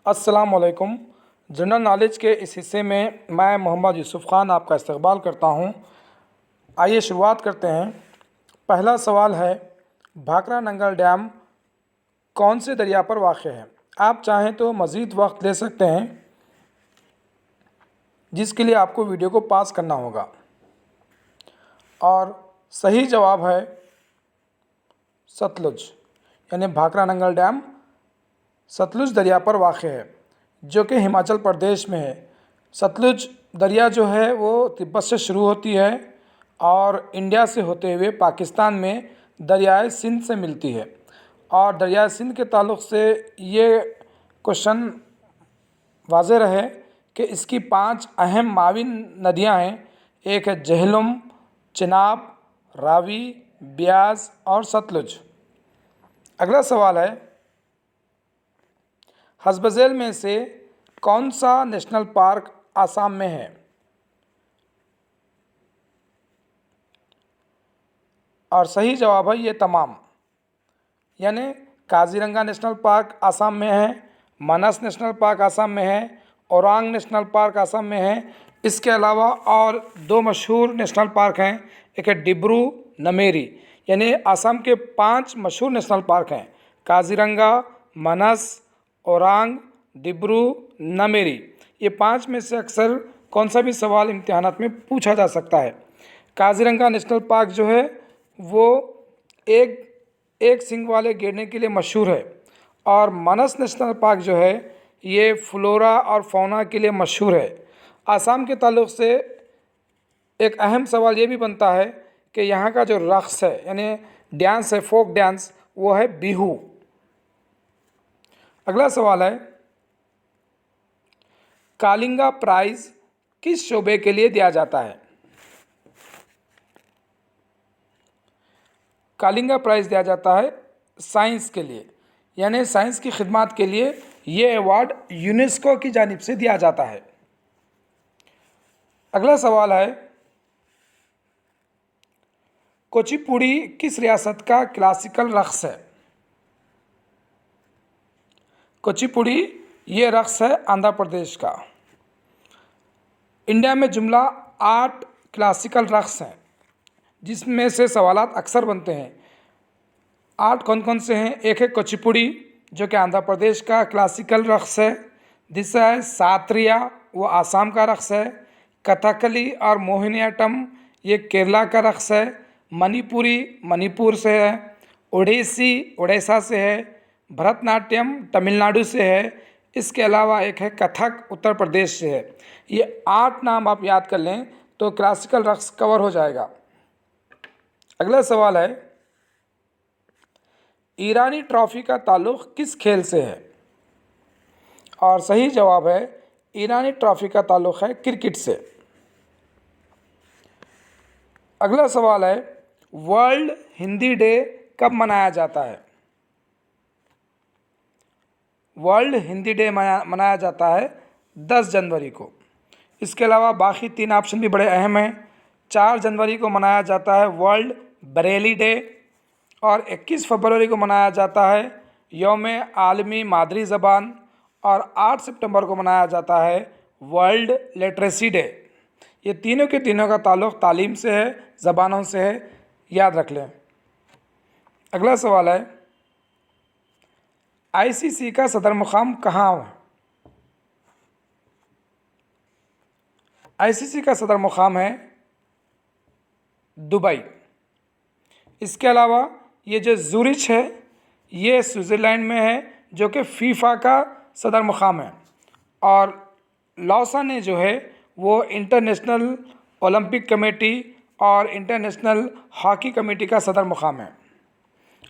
अस्सलामुअलैकुम। General knowledge के इस हिस्से में मैं मोहम्मद यूसुफ़ ख़ान आपका इस्तकबाल करता हूँ। आइए शुरुआत करते हैं। पहला सवाल है, भाखरा नंगल डैम कौन से दरिया पर वाक़ है? आप चाहें तो मज़ीद वक्त ले सकते हैं, जिसके लिए आपको वीडियो को पास करना होगा। और सही जवाब है सतलुज, यानी भाखरा नंगल डैम सतलुज दरिया पर वाक़ है, जो कि हिमाचल प्रदेश में है। सतलुज दरिया जो है वो तिब्बत से शुरू होती है और इंडिया से होते हुए पाकिस्तान में दरियाए सिंध से मिलती है। और दरियाए सिंध के ताल्लुक़ से ये क्वेश्चन वाज़ेह रहे कि इसकी 5 अहम माविन नदियाँ हैं। एक है झेलम, चिनाब, रावी, ब्यास और सतलुज। अगला सवाल है, हसबज़ेल में से कौन सा नेशनल पार्क आसाम में है? और सही जवाब है ये तमाम, यानी काजीरंगा नेशनल पार्क आसाम में है, मानस नेशनल पार्क आसाम में है, ओरांग नेशनल पार्क आसाम में है। इसके अलावा और 2 मशहूर नेशनल पार्क हैं, एक है डिब्रू नमेरी, यानी आसाम के 5 मशहूर नेशनल पार्क हैं, काजीरंगा, मानस, ओरांग, डिब्रू, नमेरी। ये 5 में से अक्सर कौन सा भी सवाल इम्तिहानात में पूछा जा सकता है। काजीरंगा नेशनल पार्क जो है वो एक सींग वाले गेंडे के लिए मशहूर है, और मानस नेशनल पार्क जो है ये फ्लोरा और फौना के लिए मशहूर है। आसाम के ताल्लुक़ से एक अहम सवाल ये भी बनता है कि यहाँ का जो रक़्स है, यानी डांस है, फोक डांस, वो है बिहू। अगला सवाल है, कालिंगा प्राइज़ किस शोबे के लिए दिया जाता है? कालिंगा प्राइज़ दिया जाता है साइंस के लिए, यानी साइंस की खिदमत के लिए ये अवार्ड यूनेस्को की जानिब से दिया जाता है। अगला सवाल है, कुचिपुड़ी किस रियासत का क्लासिकल रक़्स है? कुचिपुड़ी ये रक़्स है आंध्र प्रदेश का। इंडिया में जुमला 8 क्लासिकल रक़्स हैं, जिसमें से सवालात अक्सर बनते हैं। 8 कौन कौन से हैं? एक है कुचिपुड़ी, जो कि आंध्र प्रदेश का क्लासिकल रक़्स है। दूसरा है सात्रिया, वो आसाम का रक़्स है। कथकली और मोहिनीअट्टम ये केरला का रक़्स है। मणिपुरी मणिपुर से है। ओडिसी उड़ीसा से है। भरतनाट्यम तमिलनाडु से है। इसके अलावा एक है कथक, उत्तर प्रदेश से है। ये 8 नाम आप याद कर लें तो क्लासिकल रक़्स कवर हो जाएगा। अगला सवाल है, ईरानी ट्रॉफ़ी का ताल्लुक़ किस खेल से है? और सही जवाब है, ईरानी ट्रॉफ़ी का ताल्लुक़ है क्रिकेट से। अगला सवाल है, वर्ल्ड हिंदी डे कब मनाया जाता है? वर्ल्ड हिंदी डे मनाया जाता है 10 जनवरी को। इसके अलावा बाकी 3 ऑप्शन भी बड़े अहम हैं। 4 जनवरी को मनाया जाता है वर्ल्ड बरेली डे, और 21 फरवरी को मनाया जाता है यौम आलमी मादरी ज़बान, और 8 सितंबर को मनाया जाता है वर्ल्ड लिटरेसी डे। ये तीनों के तीनों का ताल्लुक़ तालीम से है, ज़बानों से है, याद रख लें। अगला सवाल है, आईसीसी का सदर मुक़ाम कहाँ है? आईसीसी का सदर मुक़ाम है दुबई। इसके अलावा ये जो ज़ूरिच है ये स्विट्ज़रलैंड में है, जो कि फीफा का सदर मुक़ाम है। और लॉसन जो है वो इंटरनेशनल ओलंपिक कमेटी और इंटरनेशनल हॉकी कमेटी का सदर मुक़ाम है।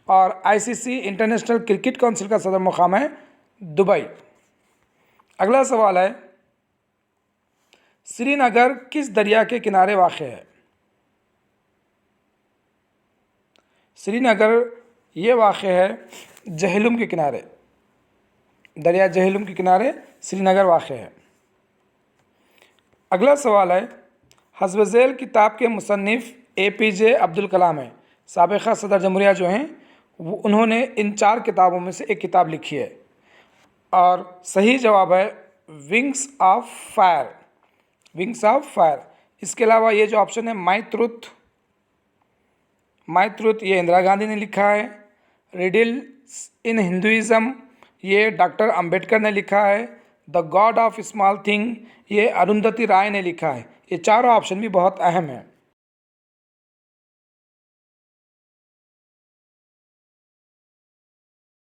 और आईसीसी इंटरनेशनल क्रिकेट काउंसिल का सदर मुक़ाम है दुबई। अगला सवाल है, श्रीनगर किस दरिया के किनारे वाक़ है? श्रीनगर ये वाक़ है झेलम के किनारे, दरिया झेलम के किनारे श्रीनगर वाक़ है। अगला सवाल है, हसबज़ेल किताब के मुसन्निफ़ APJ अब्दुल कलाम हैं। साबिक़ा सदर जमहूरिया जो हैं उन्होंने इन 4 किताबों में से एक किताब लिखी है, और सही जवाब है wings of fire, wings of fire. इसके अलावा ये जो ऑप्शन है माई ट्रुथ, माई ट्रुथ ये इंदिरा गांधी ने लिखा है। रिडल्स इन हिंदुइज्म ये डॉक्टर अंबेडकर ने लिखा है। The God of small thing ये अरुंधति राय ने लिखा है। ये चारों ऑप्शन भी बहुत अहम है।